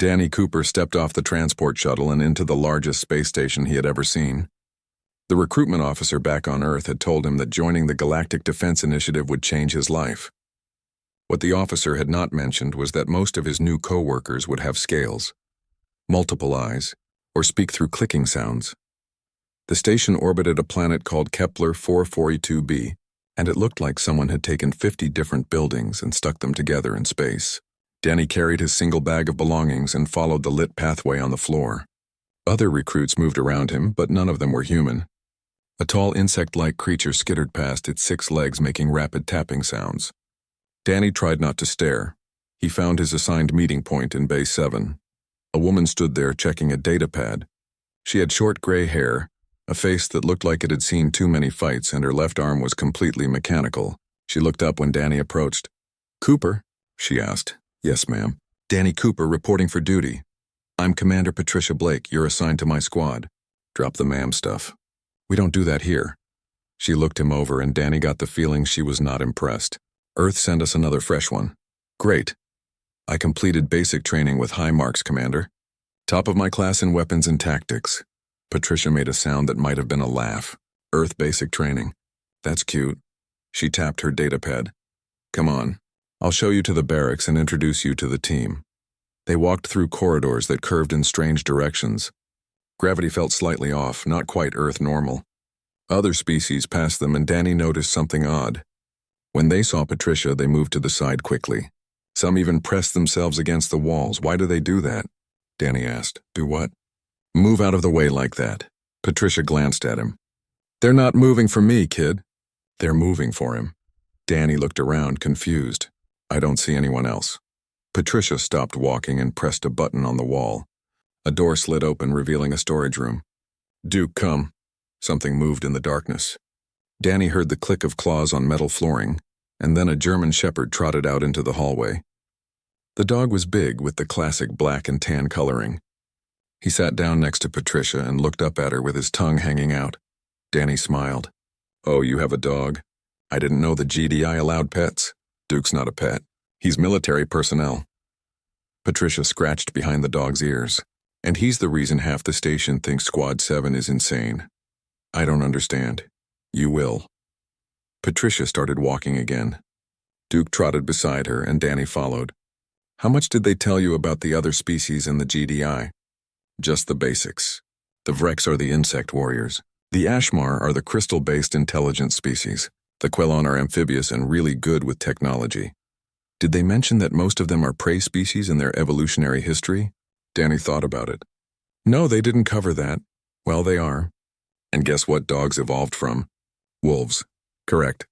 Danny Cooper stepped off the transport shuttle and into the largest space station he had ever seen. The recruitment officer back on Earth had told him that joining the Galactic Defense Initiative would change his life. What the officer had not mentioned was that most of his new co-workers would have scales, multiple eyes, or speak through clicking sounds. The station orbited a planet called Kepler 442b, and it looked like someone had taken 50 different buildings and stuck them together in space. Danny carried his single bag of belongings and followed the lit pathway on the floor. Other recruits moved around him, but none of them were human. A tall insect-like creature skittered past, its 6 legs making rapid tapping sounds. Danny tried not to stare. He found his assigned meeting point in Bay 7. A woman stood there checking a data pad. She had short gray hair, a face that looked like it had seen too many fights, and her left arm was completely mechanical. She looked up when Danny approached. "Cooper?" she asked. "Yes, ma'am." "Danny Cooper, reporting for duty. I'm Commander Patricia Blake. You're assigned to my squad." "Drop the ma'am stuff. We don't do that here." She looked him over, and Danny got the feeling she was not impressed. "Earth sent us another fresh one." "Great. I completed basic training with high marks, Commander. Top of my class in weapons and tactics." Patricia made a sound that might have been a laugh. "Earth basic training. That's cute." She tapped her datapad. "Come on. I'll show you to the barracks and introduce you to the team." They walked through corridors that curved in strange directions. Gravity felt slightly off, not quite Earth normal. Other species passed them, and Danny noticed something odd. When they saw Patricia, they moved to the side quickly. Some even pressed themselves against the walls. "Why do they do that?" Danny asked. "Do what?" "Move out of the way like that." Patricia glanced at him. "They're not moving for me, kid." "They're moving for him." Danny looked around, confused. "I don't see anyone else." Patricia stopped walking and pressed a button on the wall. A door slid open, revealing a storage room. "Duke, come." Something moved in the darkness. Danny heard the click of claws on metal flooring, and then a German shepherd trotted out into the hallway. The dog was big, with the classic black and tan coloring. He sat down next to Patricia and looked up at her with his tongue hanging out. Danny smiled. "Oh, you have a dog? I didn't know the GDI allowed pets." "Duke's not a pet. He's military personnel." Patricia scratched behind the dog's ears. "And he's the reason half the station thinks Squad 7 is insane." "I don't understand." "You will." Patricia started walking again. Duke trotted beside her, and Danny followed. "How much did they tell you about the other species in the GDI?" "Just the basics. The Vrex are the insect warriors. The Ashmar are the crystal-based intelligent species. The Quellon are amphibious and really good with technology." "Did they mention that most of them are prey species in their evolutionary history?" Danny thought about it. "No, they didn't cover that." "Well, they are. And guess what dogs evolved from?" "Wolves." "Correct.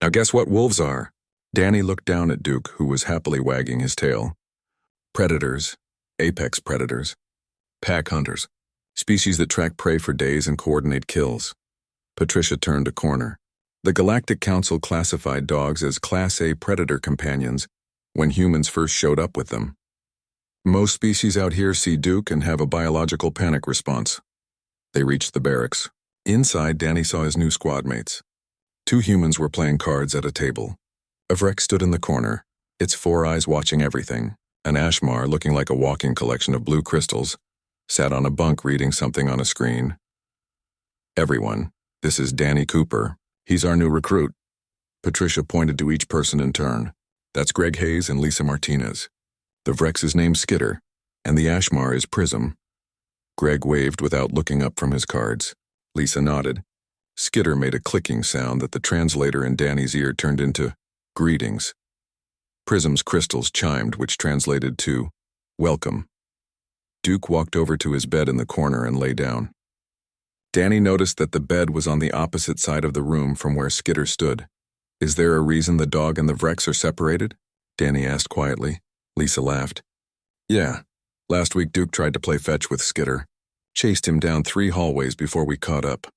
Now guess what wolves are?" Danny looked down at Duke, who was happily wagging his tail. "Predators. Apex predators. Pack hunters. Species that track prey for days and coordinate kills." Patricia turned a corner. The Galactic Council classified dogs as Class A predator companions when humans first showed up with them. "Most species out here see Duke and have a biological panic response." They reached the barracks. Inside, Danny saw his new squad mates. 2 humans were playing cards at a table. A Vrex stood in the corner, its 4 eyes watching everything. An Ashmar, looking like a walking collection of blue crystals, sat on a bunk reading something on a screen. "Everyone, this is Danny Cooper. He's our new recruit." Patricia pointed to each person in turn. "That's Greg Hayes and Lisa Martinez. The Vrex is named Skitter, and the Ashmar is Prism." Greg waved without looking up from his cards. Lisa nodded. Skitter made a clicking sound that the translator in Danny's ear turned into "greetings." Prism's crystals chimed, which translated to "welcome." Duke walked over to his bed in the corner and lay down. Danny noticed that the bed was on the opposite side of the room from where Skitter stood. "Is there a reason the dog and the Vrex are separated?" Danny asked quietly. Lisa laughed. "Yeah. Last week Duke tried to play fetch with Skitter. Chased him down 3 hallways before we caught up.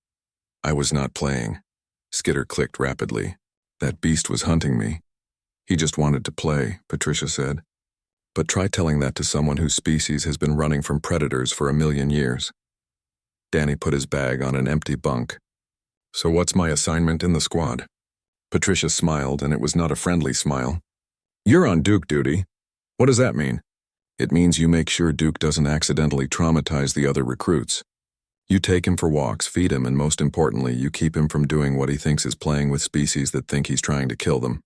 I was not playing." Skitter clicked rapidly. "That beast was hunting me." "He just wanted to play," Patricia said. "But try telling that to someone whose species has been running from predators for 1,000,000 years." Danny put his bag on an empty bunk. "So what's my assignment in the squad?" Patricia smiled, and it was not a friendly smile. "You're on Duke duty." "What does that mean?" It means you make sure Duke doesn't accidentally traumatize the other recruits. You take him for walks, feed him, and most importantly, you keep him from doing what he thinks is playing with species that think he's trying to kill them.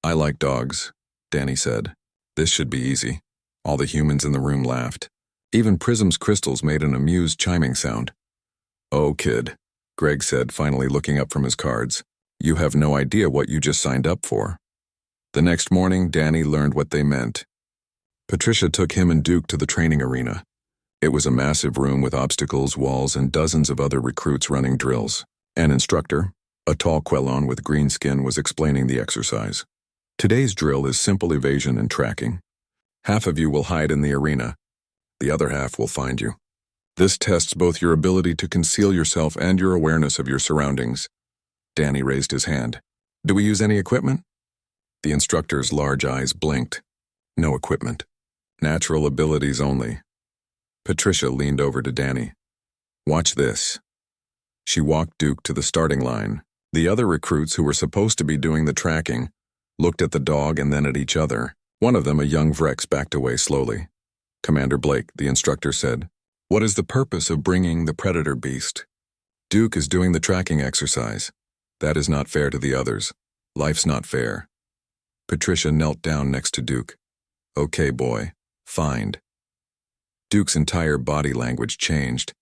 I like dogs, Danny said. This should be easy. All the humans in the room laughed. Even Prism's crystals made an amused chiming sound. Oh, kid, Greg said, finally looking up from his cards. You have no idea what you just signed up for. The next morning, Danny learned what they meant. Patricia took him and Duke to the training arena. It was a massive room with obstacles, walls, and dozens of other recruits running drills. An instructor, a tall Quellon with green skin, was explaining the exercise. Today's drill is simple evasion and tracking. Half of you will hide in the arena. The other half will find you. This tests both your ability to conceal yourself and your awareness of your surroundings. Danny raised his hand. Do we use any equipment? The instructor's large eyes blinked. No equipment. Natural abilities only. Patricia leaned over to Danny. Watch this. She walked Duke to the starting line. The other recruits who were supposed to be doing the tracking looked at the dog and then at each other. One of them, a young Vrex, backed away slowly. Commander Blake, the instructor said, what is the purpose of bringing the predator beast? Duke is doing the tracking exercise. That is not fair to the others. Life's not fair. Patricia knelt down next to Duke. Okay, boy. Find. Duke's entire body language changed.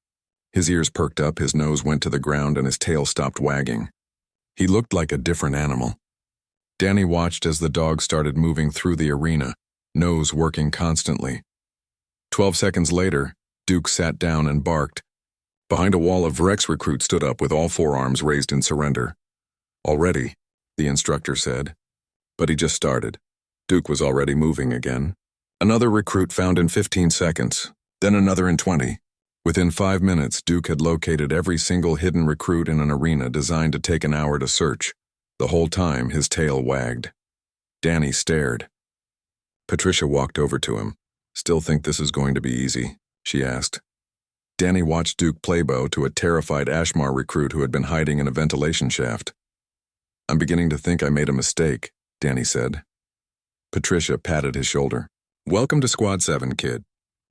His ears perked up, his nose went to the ground, and his tail stopped wagging. He looked like a different animal. Danny watched as the dog started moving through the arena, nose working constantly. 12 seconds later, Duke sat down and barked. Behind a wall of Vrex recruits stood up with all forearms raised in surrender. Already, the instructor said. But he just started. Duke was already moving again. Another recruit found in 15 seconds, then another in 20. Within 5 minutes, Duke had located every single hidden recruit in an arena designed to take an hour to search. The whole time, his tail wagged. Danny stared. Patricia walked over to him. Still think this is going to be easy? She asked. Danny watched Duke play bow to a terrified Ashmar recruit who had been hiding in a ventilation shaft. I'm beginning to think I made a mistake, Danny said. Patricia patted his shoulder. Welcome to Squad 7, kid.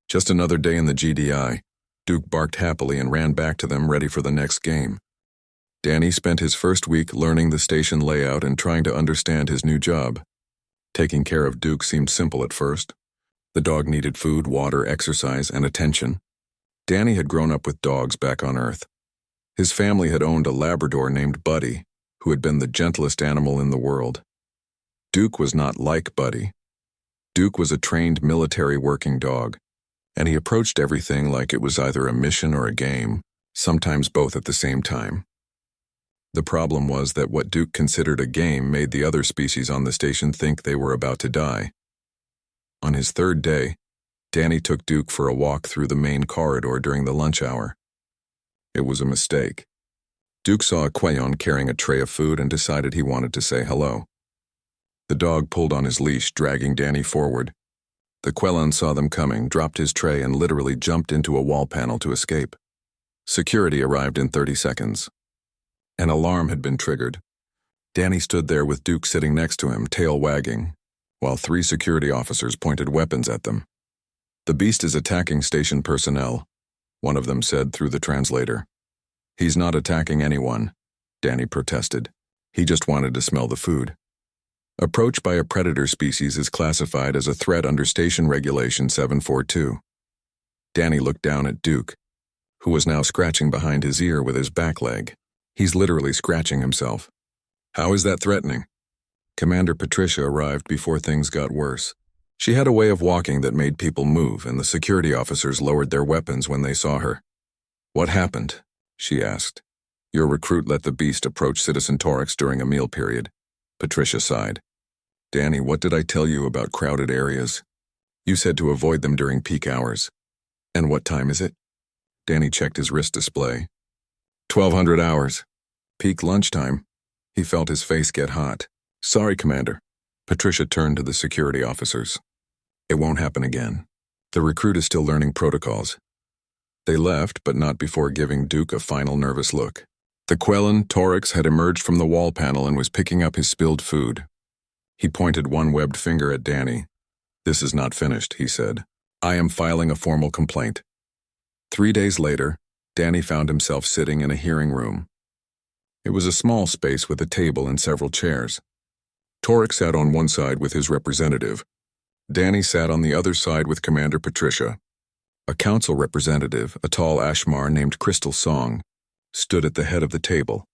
Just another day in the GDI. Duke barked happily and ran back to them, ready for the next game. Danny spent his first week learning the station layout and trying to understand his new job. Taking care of Duke seemed simple at first. The dog needed food, water, exercise, and attention. Danny had grown up with dogs back on Earth. His family had owned a Labrador named Buddy, who had been the gentlest animal in the world. Duke was not like Buddy. Duke was a trained military working dog, and he approached everything like it was either a mission or a game, sometimes both at the same time. The problem was that what Duke considered a game made the other species on the station think they were about to die. On his third day, Danny took Duke for a walk through the main corridor during the lunch hour. It was a mistake. Duke saw a Quellon carrying a tray of food and decided he wanted to say hello. The dog pulled on his leash, dragging Danny forward. The Quellon saw them coming, dropped his tray, and literally jumped into a wall panel to escape. Security arrived in 30 seconds. An alarm had been triggered. Danny stood there with Duke sitting next to him, tail wagging, while 3 security officers pointed weapons at them. The beast is attacking station personnel, one of them said through the translator. He's not attacking anyone, Danny protested. He just wanted to smell the food. Approach by a predator species is classified as a threat under Station Regulation 742. Danny looked down at Duke, who was now scratching behind his ear with his back leg. He's literally scratching himself. How is that threatening? Commander Patricia arrived before things got worse. She had a way of walking that made people move, and the security officers lowered their weapons when they saw her. What happened? She asked. Your recruit let the beast approach Citizen Torix during a meal period. Patricia sighed. Danny, what did I tell you about crowded areas? You said to avoid them during peak hours. And what time is it? Danny checked his wrist display. 1200 hours. Peak lunchtime. He felt his face get hot. Sorry, Commander. Patricia turned to the security officers. It won't happen again. The recruit is still learning protocols. They left, but not before giving Duke a final nervous look. The Quellon, Torix, had emerged from the wall panel and was picking up his spilled food. He pointed one webbed finger at Danny. "This is not finished," he said. "I am filing a formal complaint." 3 days later, Danny found himself sitting in a hearing room. It was a small space with a table and several chairs. Torek sat on one side with his representative. Danny sat on the other side with Commander Patricia. A council representative, a tall Ashmar named Crystal Song, stood at the head of the table.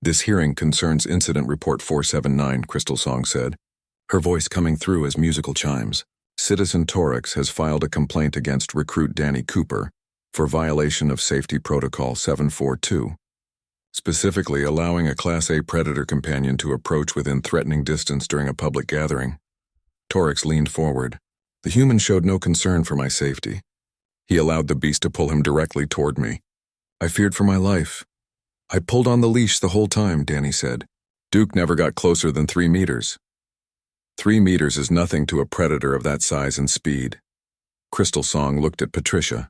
"This hearing concerns Incident Report 479, Crystal Song said, her voice coming through as musical chimes. "Citizen Torex has filed a complaint against recruit Danny Cooper for violation of Safety Protocol 742, specifically allowing a Class A predator companion to approach within threatening distance during a public gathering." Torex leaned forward. "The human showed no concern for my safety. He allowed the beast to pull him directly toward me. I feared for my life. I pulled on the leash the whole time," Danny said. "Duke never got closer than 3 meters. 3 meters is nothing to a predator of that size and speed." Crystal Song looked at Patricia.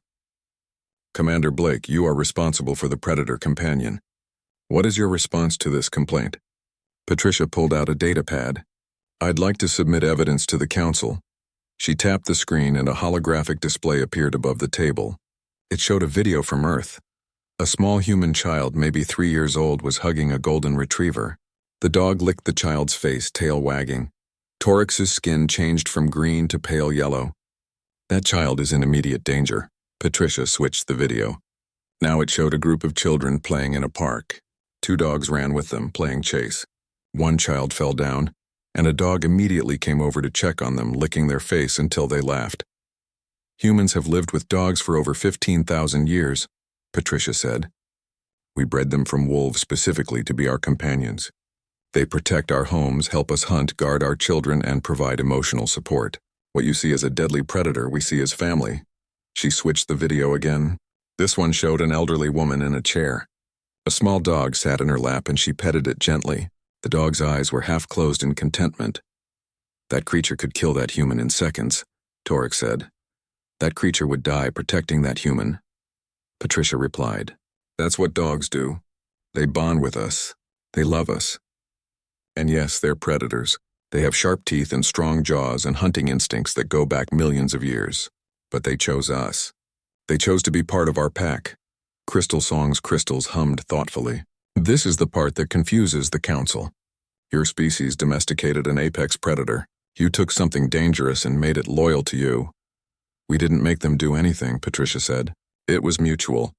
"Commander Blake, you are responsible for the predator companion. What is your response to this complaint?" Patricia pulled out a data pad. "I'd like to submit evidence to the council." She tapped the screen and a holographic display appeared above the table. It showed a video from Earth. A small human child, maybe 3 years old, was hugging a golden retriever. The dog licked the child's face, tail wagging. Torex's skin changed from green to pale yellow. "That child is in immediate danger." Patricia switched the video. Now it showed a group of children playing in a park. 2 dogs ran with them, playing chase. One child fell down, and a dog immediately came over to check on them, licking their face until they laughed. "Humans have lived with dogs for over 15,000 years, Patricia said. "We bred them from wolves specifically to be our companions. They protect our homes, help us hunt, guard our children, and provide emotional support. What you see as a deadly predator, we see as family." She switched the video again. This one showed an elderly woman in a chair. A small dog sat in her lap and she petted it gently. The dog's eyes were half closed in contentment. "That creature could kill that human in seconds," Torek said. "That creature would die protecting that human." Patricia replied, "That's what dogs do. They bond with us. They love us. And yes, they're predators. They have sharp teeth and strong jaws and hunting instincts that go back millions of years. But they chose us. They chose to be part of our pack." Crystal Song's crystals hummed thoughtfully. "This is the part that confuses the council. Your species domesticated an apex predator. You took something dangerous and made it loyal to you." "We didn't make them do anything," Patricia said. "It was mutual.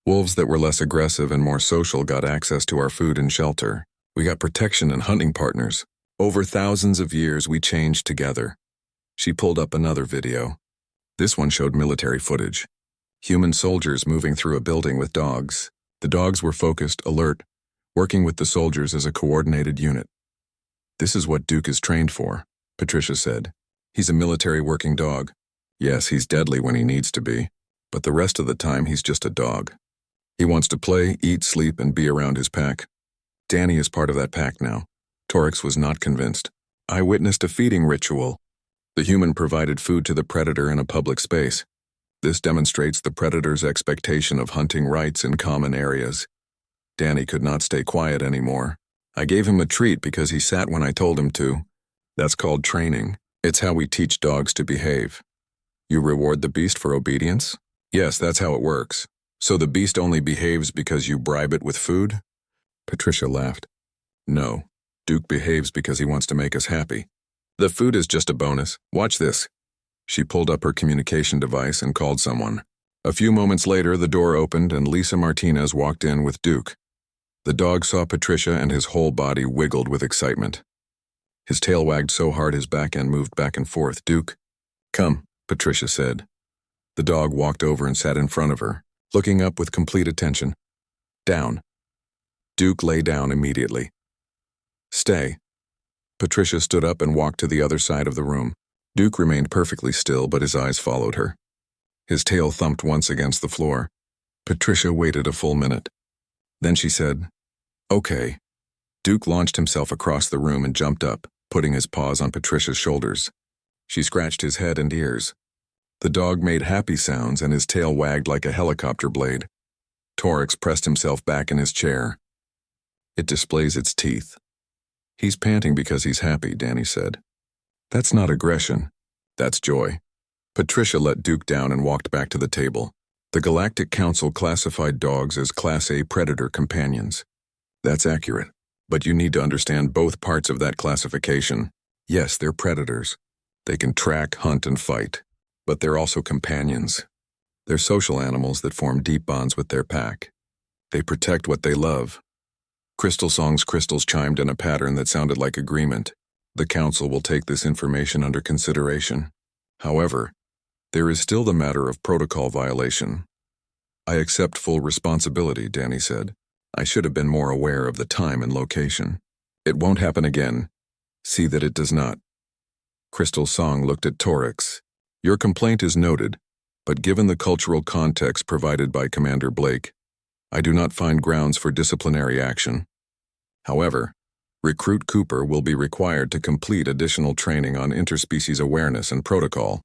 Wolves that were less aggressive and more social got access to our food and shelter. We got protection and hunting partners. Over thousands of years, we changed together." She pulled up another video. This one showed military footage. Human soldiers moving through a building with dogs. The dogs were focused, alert, working with the soldiers as a coordinated unit. "This is what Duke is trained for," Patricia said. "He's a military working dog. Yes, he's deadly when he needs to be, but the rest of the time he's just a dog. He wants to play, eat, sleep, and be around his pack." Danny is part of that pack now. Torex was not convinced. "I witnessed a feeding ritual. The human provided food to the predator in a public space. This demonstrates the predator's expectation of hunting rights in common areas." Danny could not stay quiet anymore. "I gave him a treat because he sat when I told him to. That's called training. It's how we teach dogs to behave." "You reward the beast for obedience?" "Yes, that's how it works. So the beast only behaves because you bribe it with food?" Patricia laughed. "No, Duke behaves because he wants to make us happy. The food is just a bonus. Watch this." She pulled up her communication device and called someone. A few moments later, the door opened and Lisa Martinez walked in with Duke. The dog saw Patricia and his whole body wiggled with excitement. His tail wagged so hard his back end moved back and forth. "Duke, come," Patricia said. The dog walked over and sat in front of her, looking up with complete attention. "Down." Duke lay down immediately. "Stay." Patricia stood up and walked to the other side of the room. Duke remained perfectly still, but his eyes followed her. His tail thumped once against the floor. Patricia waited a full minute. Then she said, "Okay." Duke launched himself across the room and jumped up, putting his paws on Patricia's shoulders. She scratched his head and ears. The dog made happy sounds and his tail wagged like a helicopter blade. Torex pressed himself back in his chair. "It displays its teeth." "He's panting because he's happy," Danny said. "That's not aggression. That's joy. Patricia let Duke down and walked back to the table. The Galactic Council classified dogs as Class A predator companions. That's accurate, but you need to understand both parts of that classification. Yes, they're predators. They can track, hunt, and fight, but they're also companions. They're social animals that form deep bonds with their pack. They protect what they love. Crystal Song's crystals chimed in a pattern that sounded like agreement. The Council will take this information under consideration. However, there is still the matter of protocol violation. I accept full responsibility, Danny said. I should have been more aware of the time and location. It won't happen again. See that it does not. Crystal Song looked at Torix. Your complaint is noted, but given the cultural context provided by Commander Blake, I do not find grounds for disciplinary action. However, Recruit Cooper will be required to complete additional training on interspecies awareness and protocol.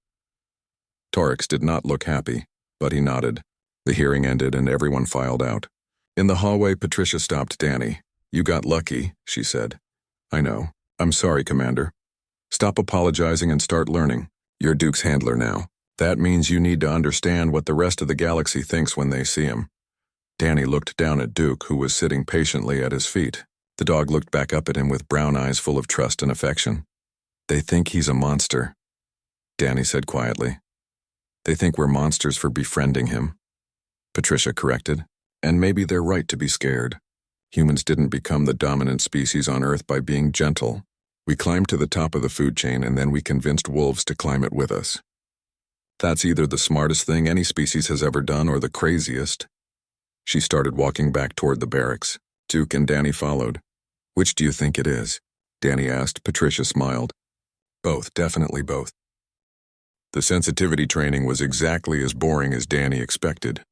Torix did not look happy, but he nodded. The hearing ended and everyone filed out. In the hallway, Patricia stopped Danny. You got lucky, she said. I know. I'm sorry, Commander. Stop apologizing and start learning. You're Duke's handler now. That means you need to understand what the rest of the galaxy thinks when they see him. Danny looked down at Duke, who was sitting patiently at his feet. The dog looked back up at him with brown eyes full of trust and affection. They think he's a monster, Danny said quietly. They think we're monsters for befriending him, Patricia corrected. And maybe they're right to be scared. Humans didn't become the dominant species on Earth by being gentle. We climbed to the top of the food chain and then we convinced wolves to climb it with us. That's either the smartest thing any species has ever done or the craziest. She started walking back toward the barracks. Duke and Danny followed. Which do you think it is? Danny asked. Patricia smiled. Both, definitely both. The sensitivity training was exactly as boring as Danny expected.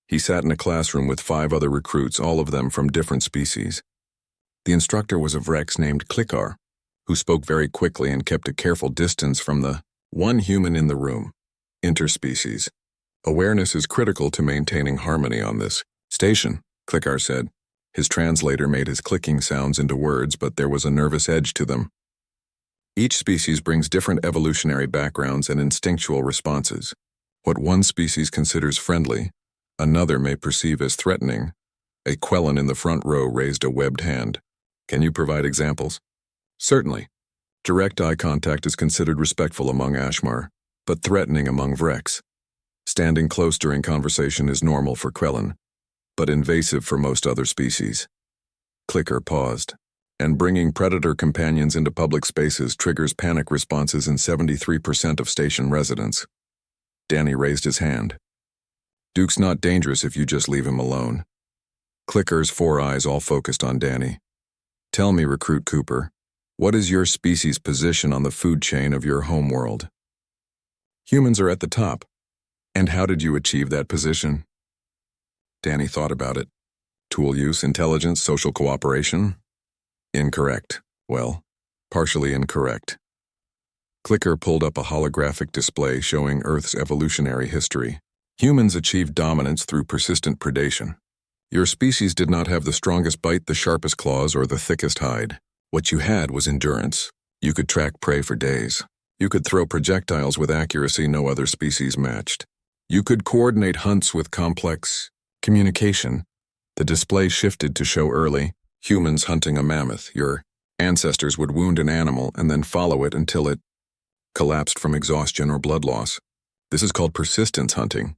He sat in a classroom with 5 other recruits, all of them from different species. The instructor was a Vrex named Klickar, who spoke very quickly and kept a careful distance from the one human in the room. Interspecies. Awareness is critical to maintaining harmony on this station, Klickar said. His translator made his clicking sounds into words, but there was a nervous edge to them. Each species brings different evolutionary backgrounds and instinctual responses. What one species considers friendly, another may perceive as threatening. A Quellan in the front row raised a webbed hand. Can you provide examples? Certainly. Direct eye contact is considered respectful among Ashmar, but threatening among Vrex. Standing close during conversation is normal for Quellan, but invasive for most other species. Klickar paused. And bringing predator companions into public spaces triggers panic responses in 73% of station residents. Danny raised his hand. Duke's not dangerous if you just leave him alone. Klickar's 4 eyes all focused on Danny. Tell me, Recruit Cooper, what is your species' position on the food chain of your homeworld? Humans are at the top. And how did you achieve that position? Danny thought about it. Tool use, intelligence, social cooperation? Incorrect. Well, partially incorrect. Klickar pulled up a holographic display showing Earth's evolutionary history. Humans achieved dominance through persistent predation. Your species did not have the strongest bite, the sharpest claws, or the thickest hide. What you had was endurance. You could track prey for days. You could throw projectiles with accuracy no other species matched. You could coordinate hunts with complex communication. The display shifted to show early humans hunting a mammoth. Your ancestors would wound an animal and then follow it until it collapsed from exhaustion or blood loss. This is called persistence hunting,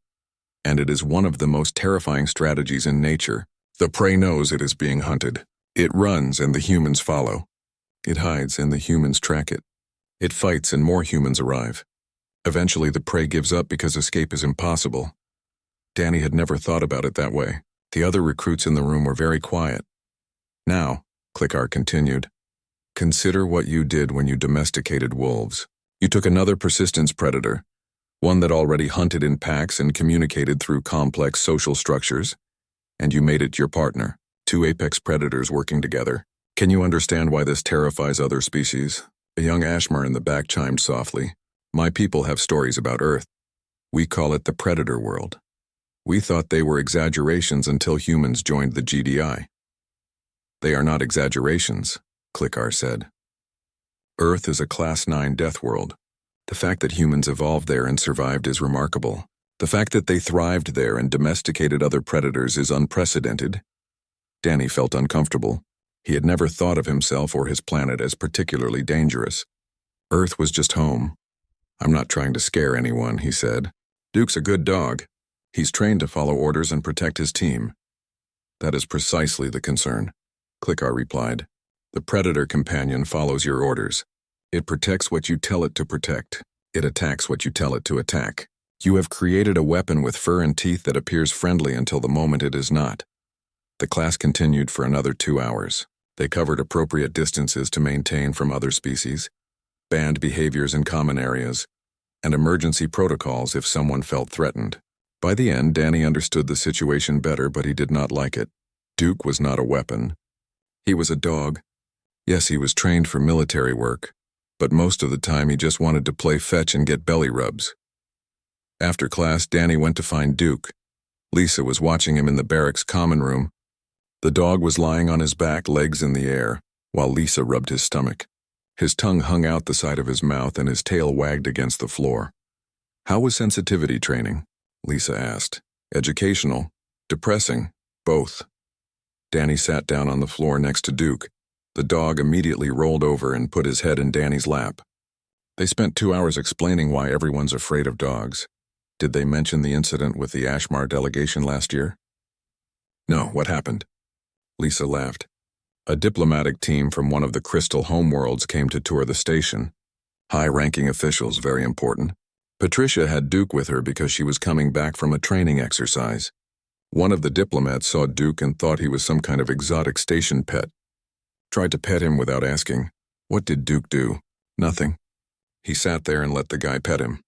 and it is one of the most terrifying strategies in nature. The prey knows it is being hunted. It runs and the humans follow. It hides and the humans track it. It fights and more humans arrive. Eventually the prey gives up because escape is impossible. Danny had never thought about it that way. The other recruits in the room were very quiet. Now, Klickar continued, consider what you did when you domesticated wolves. You took another persistence predator, one that already hunted in packs and communicated through complex social structures, and you made it your partner, 2 apex predators working together. Can you understand why this terrifies other species? A young Ashmar in the back chimed softly. My people have stories about Earth. We call it the predator world. We thought they were exaggerations until humans joined the GDI. They are not exaggerations, Klickar said. Earth is a Class 9 death world. The fact that humans evolved there and survived is remarkable. The fact that they thrived there and domesticated other predators is unprecedented. Danny felt uncomfortable. He had never thought of himself or his planet as particularly dangerous. Earth was just home. "I'm not trying to scare anyone," he said. "Duke's a good dog. He's trained to follow orders and protect his team." "That is precisely the concern," Clickar replied. "The predator companion follows your orders. It protects what you tell it to protect. It attacks what you tell it to attack. You have created a weapon with fur and teeth that appears friendly until the moment it is not." The class continued for another 2 hours. They covered appropriate distances to maintain from other species, banned behaviors in common areas, and emergency protocols if someone felt threatened. By the end, Danny understood the situation better, but he did not like it. Duke was not a weapon. He was a dog. Yes, he was trained for military work, but most of the time he just wanted to play fetch and get belly rubs. After class, Danny went to find Duke. Lisa was watching him in the barracks common room. The dog was lying on his back, legs in the air, while Lisa rubbed his stomach. His tongue hung out the side of his mouth and his tail wagged against the floor. "How was sensitivity training?" Lisa asked. "Educational? Depressing? Both." Danny sat down on the floor next to Duke. The dog immediately rolled over and put his head in Danny's lap. They spent 2 hours explaining why everyone's afraid of dogs. Did they mention the incident with the Ashmar delegation last year? "No, what happened?" Lisa laughed. "A diplomatic team from one of the Crystal homeworlds came to tour the station. High-ranking officials, very important. Patricia had Duke with her because she was coming back from a training exercise. One of the diplomats saw Duke and thought he was some kind of exotic station pet. Tried to pet him without asking. What did Duke do? Nothing. He sat there and let the guy pet him.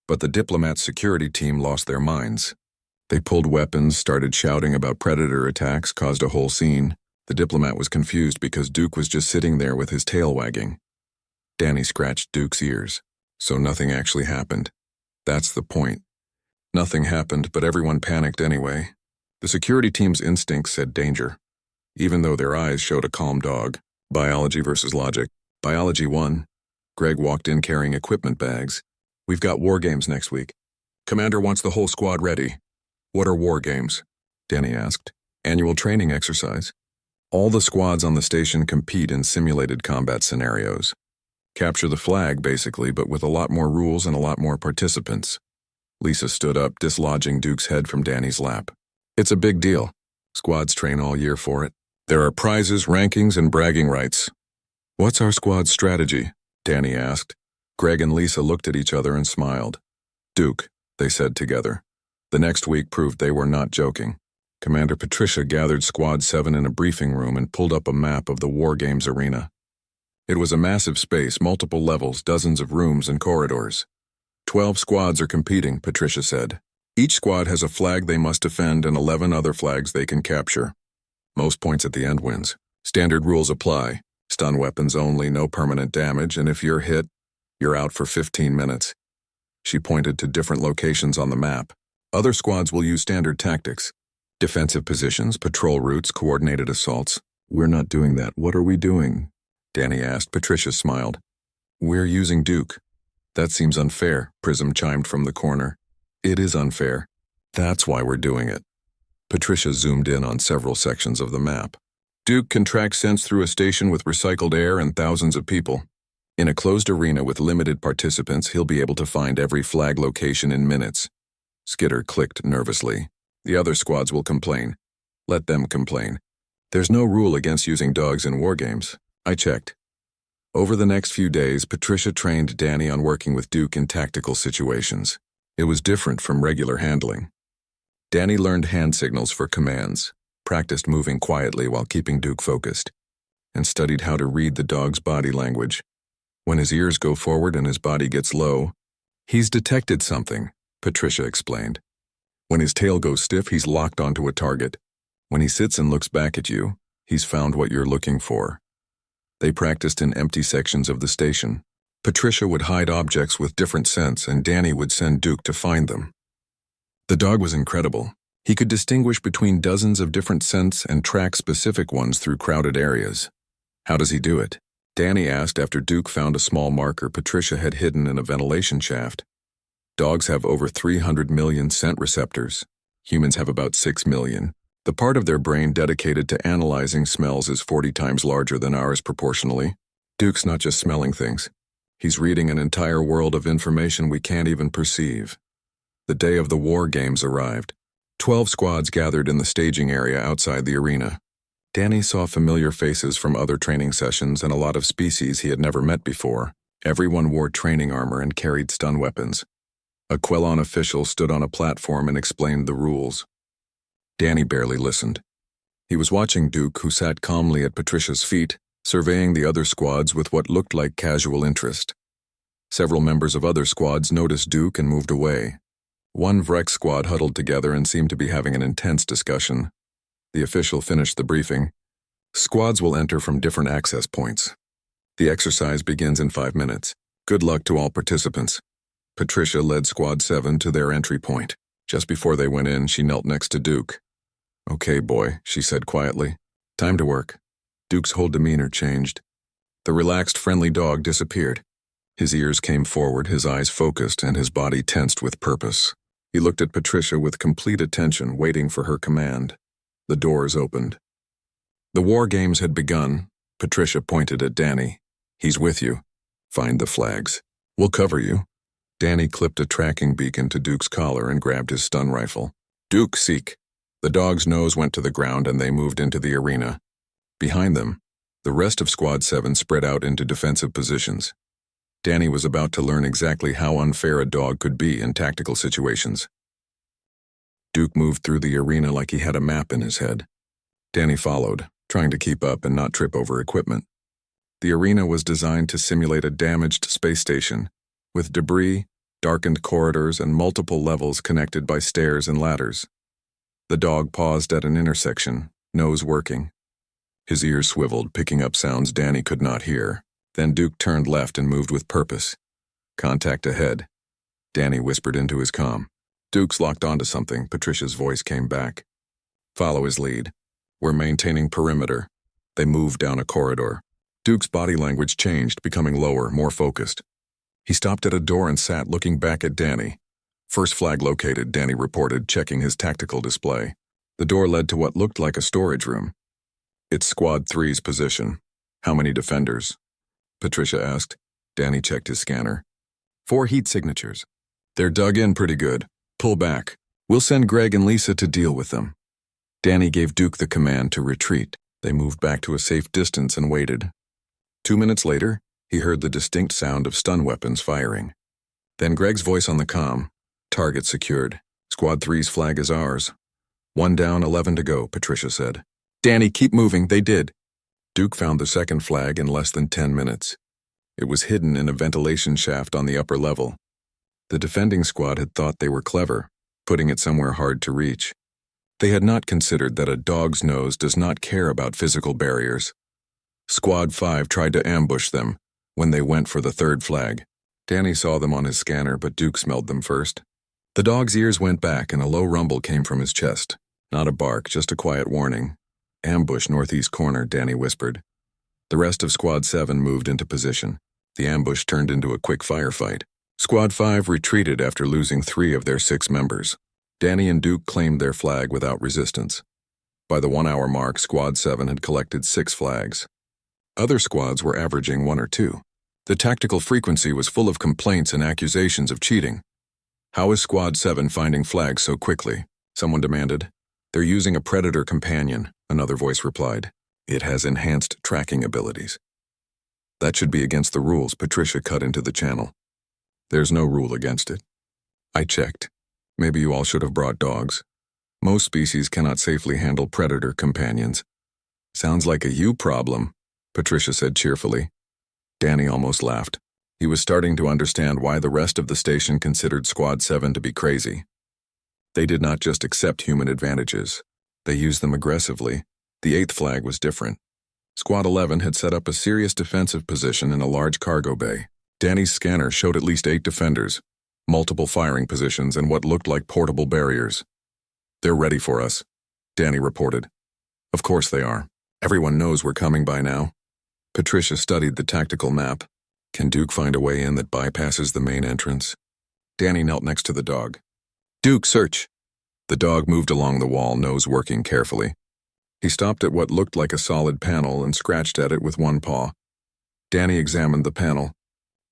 But the diplomat's security team lost their minds. They pulled weapons, started shouting about predator attacks, caused a whole scene. The diplomat was confused because Duke was just sitting there with his tail wagging." Danny scratched Duke's ears. "So nothing actually happened. That's the point. Nothing happened, but everyone panicked anyway. The security team's instincts said danger, even though their eyes showed a calm dog. Biology versus logic. Biology won." Greg walked in carrying equipment bags. "We've got war games next week. Commander wants the whole squad ready." "What are war games?" Danny asked. "Annual training exercise. All the squads on the station compete in simulated combat scenarios. Capture the flag, basically, but with a lot more rules and a lot more participants." Lisa stood up, dislodging Duke's head from Danny's lap. "It's a big deal. Squads train all year for it. There are prizes, rankings, and bragging rights." "What's our squad's strategy?" Danny asked. Greg and Lisa looked at each other and smiled. "Duke," they said together. The next week proved they were not joking. Commander Patricia gathered Squad 7 in a briefing room and pulled up a map of the War Games arena. It was a massive space, multiple levels, dozens of rooms and corridors. 12 squads are competing, Patricia said. Each squad has a flag they must defend and 11 other flags they can capture. Most points at the end wins. Standard rules apply. Stun weapons only, no permanent damage, and if you're hit, you're out for 15 minutes. She pointed to different locations on the map. Other squads will use standard tactics. Defensive positions, patrol routes, coordinated assaults. "We're not doing that. What are we doing?" Danny asked. Patricia smiled. "We're using Duke." "That seems unfair," Prism chimed from the corner. "It is unfair. That's why we're doing it." Patricia zoomed in on several sections of the map. "Duke can track scents through a station with recycled air and thousands of people. In a closed arena with limited participants, he'll be able to find every flag location in minutes." Skitter clicked nervously. "The other squads will complain. Let them complain. There's no rule against using dogs in war games. I checked." Over the next few days, Patricia trained Danny on working with Duke in tactical situations. It was different from regular handling. Danny learned hand signals for commands, practiced moving quietly while keeping Duke focused, and studied how to read the dog's body language. When his ears go forward and his body gets low, he's detected something, Patricia explained. When his tail goes stiff, he's locked onto a target. When he sits and looks back at you, he's found what you're looking for. They practiced in empty sections of the station. Patricia would hide objects with different scents, and Danny would send Duke to find them. The dog was incredible. He could distinguish between dozens of different scents and track specific ones through crowded areas. How does he do it? Danny asked after Duke found a small marker Patricia had hidden in a ventilation shaft. Dogs have over 300 million scent receptors. Humans have about 6 million. The part of their brain dedicated to analyzing smells is 40 times larger than ours proportionally. Duke's not just smelling things. He's reading an entire world of information we can't even perceive. The day of the war games arrived. 12 squads gathered in the staging area outside the arena. Danny saw familiar faces from other training sessions and a lot of species he had never met before. Everyone wore training armor and carried stun weapons. A Quellon official stood on a platform and explained the rules. Danny barely listened. He was watching Duke, who sat calmly at Patricia's feet, surveying the other squads with what looked like casual interest. Several members of other squads noticed Duke and moved away. One Vrex squad huddled together and seemed to be having an intense discussion. The official finished the briefing. Squads will enter from different access points. The exercise begins in 5 minutes. Good luck to all participants. Patricia led Squad 7 to their entry point. Just before they went in, she knelt next to Duke. "Okay, boy," she said quietly. "Time to work." Duke's whole demeanor changed. The relaxed, friendly dog disappeared. His ears came forward, his eyes focused, and his body tensed with purpose. He looked at Patricia with complete attention, waiting for her command. The doors opened. The war games had begun. Patricia pointed at Danny. "He's with you. Find the flags. We'll cover you." Danny clipped a tracking beacon to Duke's collar and grabbed his stun rifle. "Duke, seek." The dog's nose went to the ground and they moved into the arena. Behind them, the rest of Squad 7 spread out into defensive positions. Danny was about to learn exactly how unfair a dog could be in tactical situations. Duke moved through the arena like he had a map in his head. Danny followed, trying to keep up and not trip over equipment. The arena was designed to simulate a damaged space station, with debris, darkened corridors, and multiple levels connected by stairs and ladders. The dog paused at an intersection, nose working. His ears swiveled, picking up sounds Danny could not hear. Then Duke turned left and moved with purpose. "Contact ahead." Danny whispered into his comm. Duke's locked onto something. Patricia's voice came back. "Follow his lead. We're maintaining perimeter." They moved down a corridor. Duke's body language changed, becoming lower, more focused. He stopped at a door and sat looking back at Danny. "First flag located," Danny reported, checking his tactical display. The door led to what looked like a storage room. "It's Squad 3's position. How many defenders?" Patricia asked. Danny checked his scanner. 4 heat signatures. "They're dug in pretty good. Pull back. We'll send Greg and Lisa to deal with them." Danny gave Duke the command to retreat. They moved back to a safe distance and waited. 2 minutes later, he heard the distinct sound of stun weapons firing. Then Greg's voice on the comm. "Target secured. Squad 3's flag is ours." "1 down, 11 to go," Patricia said. "Danny, keep moving." They did. Duke found the second flag in less than 10 minutes. It was hidden in a ventilation shaft on the upper level. The defending squad had thought they were clever, putting it somewhere hard to reach. They had not considered that a dog's nose does not care about physical barriers. Squad 5 tried to ambush them when they went for the third flag. Danny saw them on his scanner, but Duke smelled them first. The dog's ears went back and a low rumble came from his chest. Not a bark, just a quiet warning. "Ambush northeast corner," Danny whispered. The rest of Squad 7 moved into position. The ambush turned into a quick firefight. Squad 5 retreated after losing 3 of their 6 members. Danny and Duke claimed their flag without resistance. By the 1-hour mark, Squad 7 had collected 6 flags. Other squads were averaging 1 or 2. The tactical frequency was full of complaints and accusations of cheating. "How is Squad 7 finding flags so quickly?" someone demanded. "They're using a predator companion," another voice replied. "It has enhanced tracking abilities." "That should be against the rules," Patricia cut into the channel. "There's no rule against it. I checked. Maybe you all should have brought dogs. Most species cannot safely handle predator companions." "Sounds like a you problem," Patricia said cheerfully. Danny almost laughed. He was starting to understand why the rest of the station considered Squad 7 to be crazy. They did not just accept human advantages. They used them aggressively. The 8th flag was different. Squad 11 had set up a serious defensive position in a large cargo bay. Danny's scanner showed at least 8 defenders, multiple firing positions, and what looked like portable barriers. "They're ready for us," Danny reported. "Of course they are. Everyone knows we're coming by now." Patricia studied the tactical map. Can Duke find a way in that bypasses the main entrance? Danny knelt next to the dog. Duke, search! The dog moved along the wall, nose working carefully. He stopped at what looked like a solid panel and scratched at it with one paw. Danny examined the panel.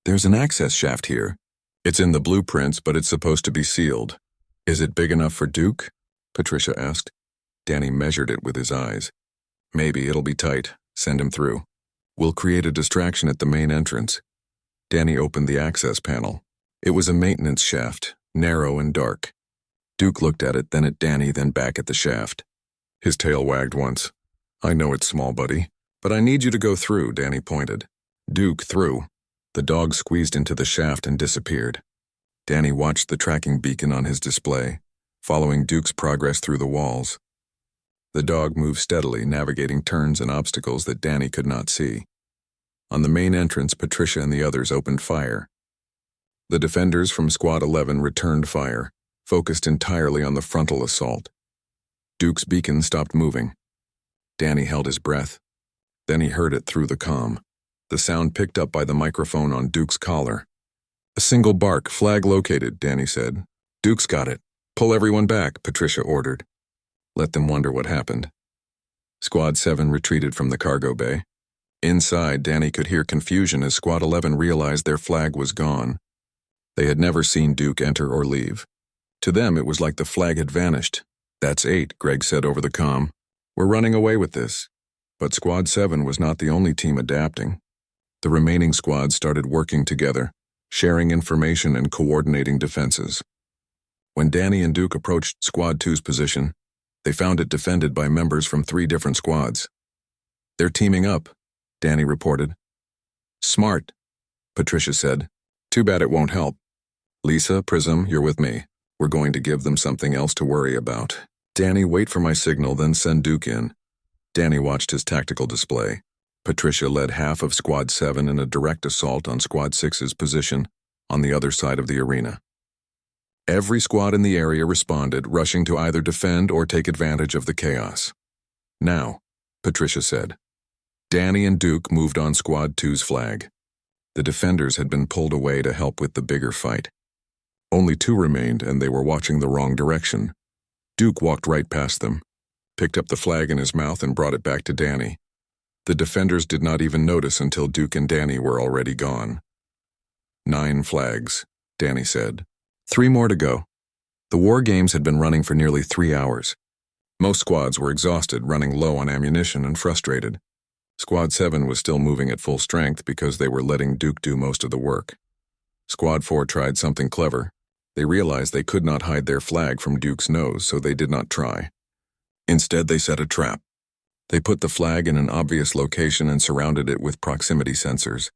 There's an access shaft here. It's in the blueprints, but it's supposed to be sealed. Is it big enough for Duke? Patricia asked. Danny measured it with his eyes. Maybe it'll be tight. Send him through. We'll create a distraction at the main entrance. Danny opened the access panel. It was a maintenance shaft, narrow and dark. Duke looked at it, then at Danny, then back at the shaft. His tail wagged once. I know it's small, buddy, but I need you to go through, Danny pointed. Duke through. The dog squeezed into the shaft and disappeared. Danny watched the tracking beacon on his display, following Duke's progress through the walls. The dog moved steadily, navigating turns and obstacles that Danny could not see. On the main entrance, Patricia and the others opened fire. The defenders from Squad 11 returned fire, focused entirely on the frontal assault. Duke's beacon stopped moving. Danny held his breath. Then he heard it through the comm. The sound picked up by the microphone on Duke's collar. A single bark, flag located, Danny said. Duke's got it. Pull everyone back, Patricia ordered. Let them wonder what happened. Squad 7 retreated from the cargo bay. Inside, Danny could hear confusion as Squad 11 realized their flag was gone. They had never seen Duke enter or leave. To them, it was like the flag had vanished. That's 8, Greg said over the comm. We're running away with this. But Squad 7 was not the only team adapting. The remaining squads started working together, sharing information and coordinating defenses. When Danny and Duke approached Squad 2's position, they found it defended by members from 3 different squads. They're teaming up, Danny reported. Smart, Patricia said. Too bad it won't help. Lisa, Prism, you're with me. We're going to give them something else to worry about. Danny, wait for my signal, then send Duke in. Danny watched his tactical display. Patricia led half of Squad 7 in a direct assault on Squad 6's position on the other side of the arena. Every squad in the area responded, rushing to either defend or take advantage of the chaos. Now, Patricia said. Danny and Duke moved on Squad 2's flag. The defenders had been pulled away to help with the bigger fight. Only 2 remained, and they were watching the wrong direction. Duke walked right past them, picked up the flag in his mouth and brought it back to Danny. The defenders did not even notice until Duke and Danny were already gone. 9 flags, Danny said. 3 more to go. The war games had been running for nearly 3 hours. Most squads were exhausted, running low on ammunition and frustrated. Squad 7 was still moving at full strength because they were letting Duke do most of the work. Squad 4 tried something clever. They realized they could not hide their flag from Duke's nose, so they did not try. Instead, they set a trap. They put the flag in an obvious location and surrounded it with proximity sensors.